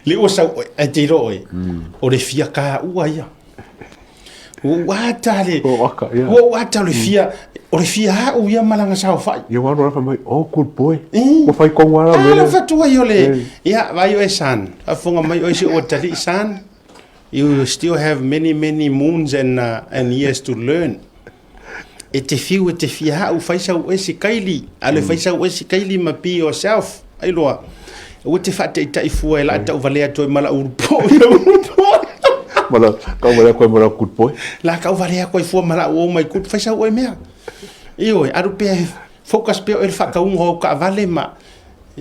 le o sa e te ro e o le fia ka ua ia o wata le o wata le fia o le fia ha o ia malanga sa fai ia wa ro fa mai oh good boy o fai ko wa me la fa tu ia le ia vai o san a fonga mai o se o tali san you still have many moons and years to learn e te fia ha o fai sa o se kaili ale fai sa o se kaili ma be yourself ai loa o te fa te tai fu e la ta vale to mala urpo mala ka vale ko mala good boy la ka vale ko fu mala o mai kut fai sa o mea io aru pe focus pe el fa ka un ho ka vale ma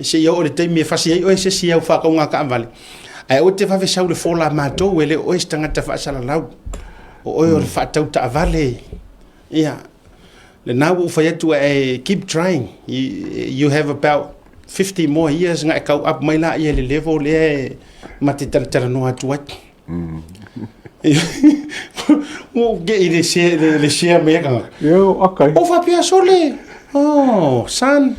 se yo o le te me fa si o se si o fa ka un ka vale ai o te fa ve sa o le fola ma to ele o estanga ta fa sala lau o o fa ta ta vale ia le now fa tu keep trying you have about 50 more years nga ka up mai la ia le level le mate tara no atu wat mo ge ile se me ka yo okay o fa pia sole oh son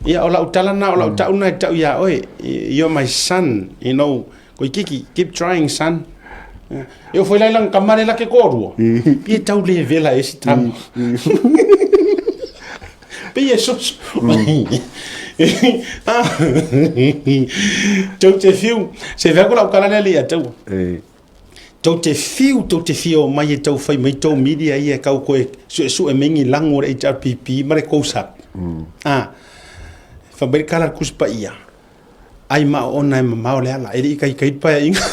ia ola utala na ola uta una ta ia oi you're my son you know ko kiki keep trying son eu foi lá lang kamare la ke koru pia tau le vela ese tam pia sos tau te fiu se vea ko la ukala le ia tau tau te fiu mai e tau fai mai tau media ia kau koe su e mengi lango re HRPP mare kousa fa beri kala kuspa ia ai ma ona e ma ole ala e kai pa inga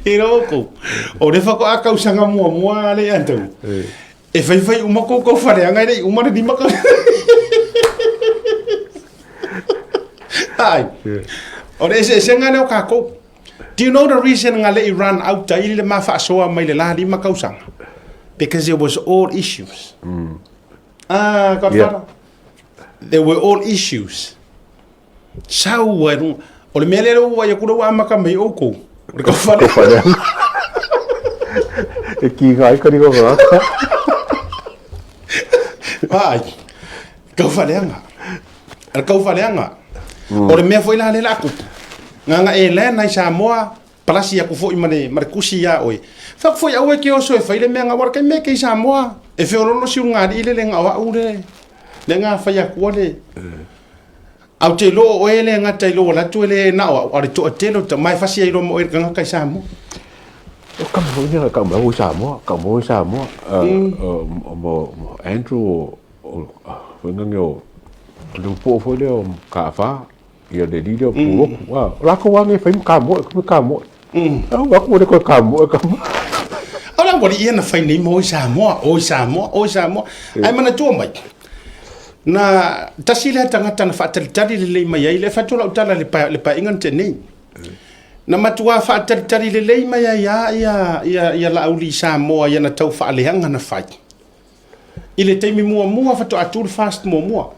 e roko o le fa ko aka usanga mua le antau e fai uma ko fare anga nei uma di maka ai ore se ngane o ka ko do you know the reason ngale I ran out ta ile ma fa so mai le la di maka usanga because it was all issues there were all issues sao o le mele o ya kuro wa maka mai o ko ko fare e ki ga ka ri go ga ai kau faleanga o le mea foi la le laku nga e le na sa moa palasi ya ku foi mane kusi ya oi fa foi au ke o so e faile mea nga war ke me ke sa moa e fe oro no si unga ile le nga wa ure le nga faiaku le au te lo o ele nga te lo la tu ele na o ari to telo te mai fasi iro mo nga ka sa mo ka mo ni ka mo sa mo mo Andrew nga ngeo lu po fo le ka fa ia de video pu wa la ko wa nge fai ka mo wa ko de ko ka mo ora mo ia na fai ni mo sa mo ai mana tu mai na tasile tangata na fatalitali le mai ai le fatola utala le pa ingan te nei na matua fatalitali le mai ia la uli sa mo ia na tau fa le hanga na fai ile taimi mua fato atur fast mua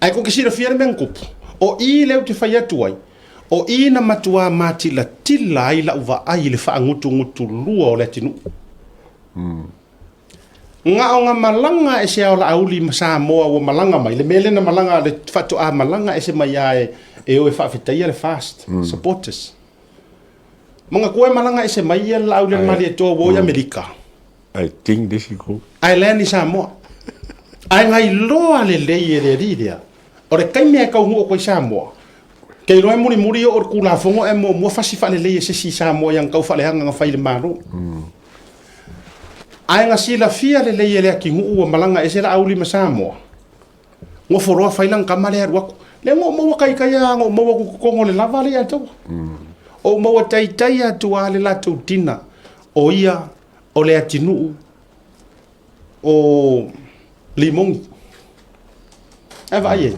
ai ko kisira fier men kup o i le te fai atu ai o i na matua mati la tila ai la uva ai le fa ngutu lua o le tinu nga malanga e se ala auli masa moa o malanga mai le mele na malanga le fato a malanga e se mai e o e fa fitaia le fast supporters manga ko e malanga e se mai la auli mali to wo ya Amerika I think this is cool. Ai lani sa mo. Ai ngai loa le le ridia. Ore kai me ka hu ko sa mo. Ke lo muri o kula fongo e mo fasi fa le se si sa mo yang kau fa le hanga fa le maru. Ai nga sila fia le ki hu o malanga e se la auli ma sa mo. Ngo foro fa ilang kamale ar wako. Le mo kai ya ngo mo ko ngo le lava le ato. O mo tai atu ale la tu tina. O ia o le atinu o limong e vai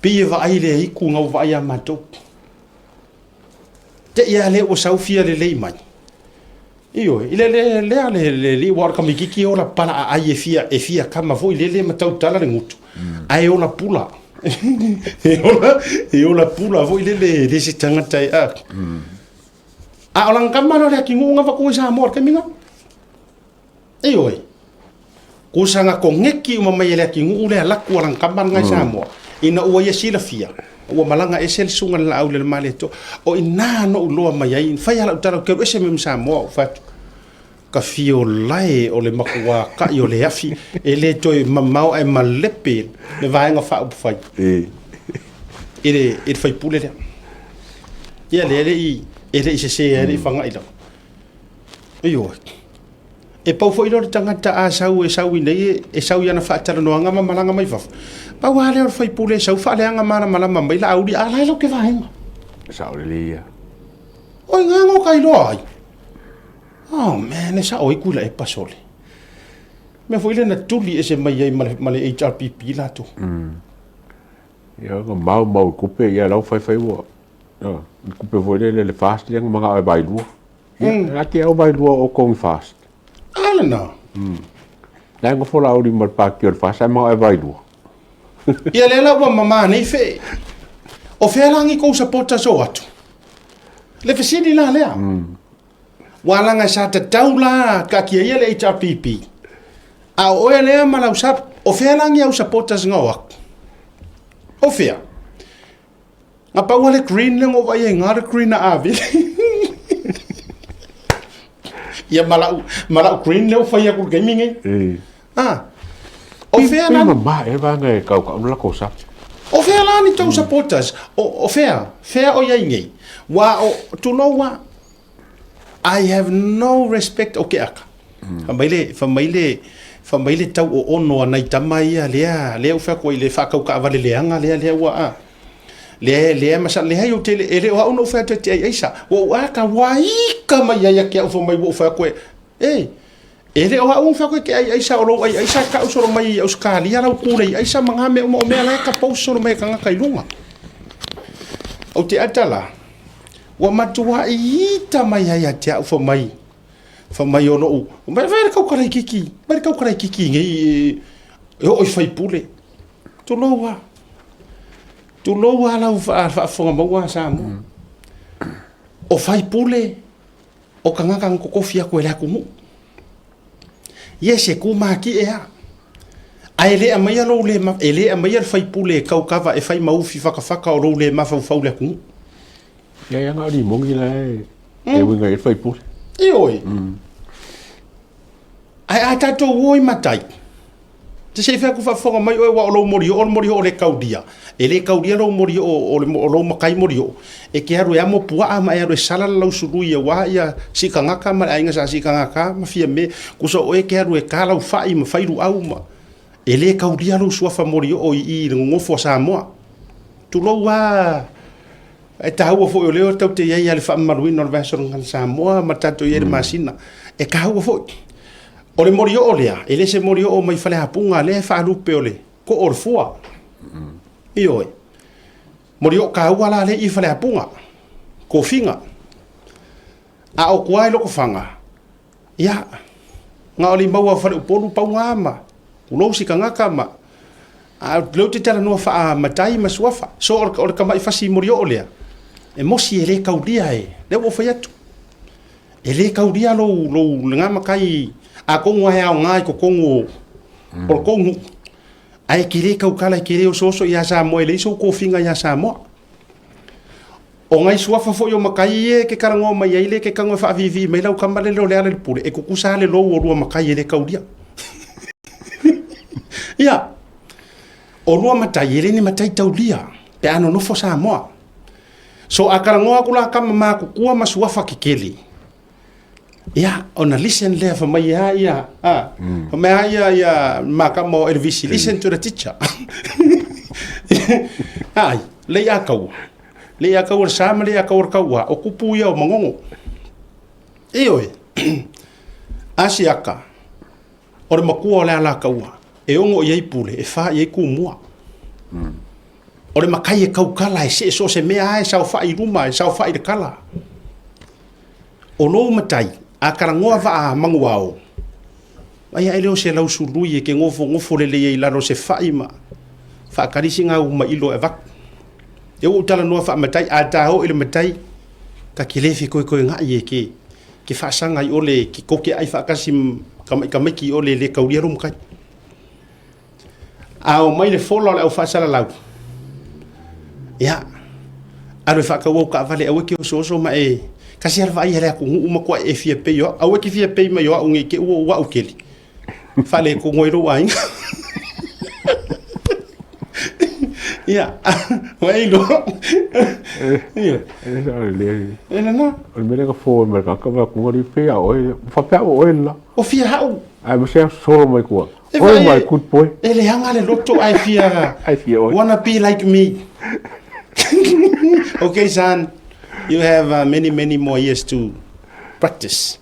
pi vai le iku ngau vai amato te ia le o saufia le mai io le li war ka mikiki o la pala ai e fia kama foi le matau tala le ngutu ai o la pula e o la pula foi le se tanga tai a olang kamano le kingu nga fa ko sa mor kaminga oi kusanga ko ngeki uma mai le ki ngule la ku ran kaban ngai sa mo ina ua ia silafia ua malanga e sel sunga la au le male to o ina no uloa mai ai fai ala utala ke ese me Samoa o fatu ka fio lai o le makua ka i o le afi e le toi mamau ai malepe le vaenga fa upu fai e fai pule le ia le i e le se e le fanga ila iyo e pau fo ilo tangata a sau e sau nei e sau ia na fa tala no anga malanga mai fa pa wa le fai pule sau fa le anga mala mai la audi ala lo ke vaenga sau le ia o nga ngo kai lo ai oh man esa oi kula e pasole me foi le na tuli ese mai ai male HRPP la tu ia ko mau kupe ia lau fai wo kupe foi le fast le mga ai bai lu ia ati au bai lu o kong fast ala na la ngo fola ori mar pa ki fast ai mga ai bai lu ia le la wa mama nei fe o fe langi ko supporta so atu le fesini la lea walanga sa te taula ka kia ia le HRPP a o e lea malau sap o fea langi au supporters ngawak o fea nga pa wale green le ngo vai e ngare green na avi ia malau green le o faiaku gaming e o fea na ma e va ngai ka la cosa o fea lani tau supporters o fea o ia ngei wa o tu no wa I have no respect o ke aka. Famaile tau o ono anai tamai lea u fa ko ile fa ka ka vale leanga lea wa lea masa lea yo tele ele o ono fa te aisa o aka wai ka mai ya ke o mai o fa ko ele o un fa ko ke aisa o lo aisa ka o so mai o skali ala ku le aisa manga me o me ala ka po so mai ka ka ilunga o te atala wa matua I mai ya te o mai ono o mai vai ka kara kiki ngai o fai pule tu lo wa la fa fonga maua sa mo o fai pule o kanga kan ko fia ko la kumu yese ku ma ki e a ele a mai lo le ma ele a mai fai pule ka kava e fai mau fi faka o lo le ma fa le kumu ya nga di mongi la e winga e fai pule oi ai ata to woi matai te se fa ku fa fonga mai o lo mori o le kaudia ele kaudia lo mori o lo makai mori o e ke aru ya mo pua ama e aru sala lo sulu ia wa ia sikanga ka ma ainga sa sikanga ka ma fia me ku so o e ke aru e kala u fai ma fai ru au ma ele kaudia lo sua fa mori o I ngofo sa mo tu lo wa e taua fo o leo tau te iai ale whaamaruina o le Vaisoro ngana Samoa ma tato i ere masina e kaua fo o le mori o lea e le se mori o mai whale hapunga le whaalupe o le ko o le fua I oe mori o kaua la le I whale hapunga ko finga a o kuai loko whanga ia nga o li maua whale upolu pau ngama ulo si ka ngaka ma a leo te tala nua wha matai ma suafa so o le kamai whasi mori o lea e mosi e le kaudia le o fai atu e le kaudia lo nga makai a kongo ai au ngai ko kongo o kongo ai ki le kaukala ki le o soso ia sa mo ele so ko finga ia sa mo o ngai suafa fo yo makai e ke karango mai ele ke kango fa vivi mai lau kamale lo le ale pure e ko kusale lo o rua makai e le kaudia ia o rua matai ele ni matai taulia pe ano no fo sa mo so akarangoa kula kama ma kukua masuafa kikeli ia ona listen le fa mai ia mai ia ma kama elvisi listen to the teacher ai le akau sama le akau kaua o kupu ia o mangongo oi asiaka o le makua le ala kaua e ongo ia ipule e fa ia kumua o le makai e kaukala e so se mea e sao fai ruma e sao fai de kala o lo matai a karangoa va a manguao ai ai leo se lau sului e ke ngofo le le laro se fai ma fa karisi nga uma ilo e vak e o tala noa fa matai a tao ile matai ka kilefi ko nga ye ke fa sanga i ole ki koke ai fa kasim kamai ki ole le kaulia rum kai a o mai le folo le o fa sala lau ia alo fa ka wo ka vale au ke so ma e kasi al vai hele ku uma ko e fia pe yo au ke fia pe ma yo unge ke wa ukeli fale ko ngoiro ai ia wai lo ia ela na o me ka fo me ka ku ngori pe a oi fa pe o ela o fia hau ai mo se so mai ku oi mai ku poi ele hanga le loto ai fia oi wanna be like me. Okay, son, you have many more years to practice.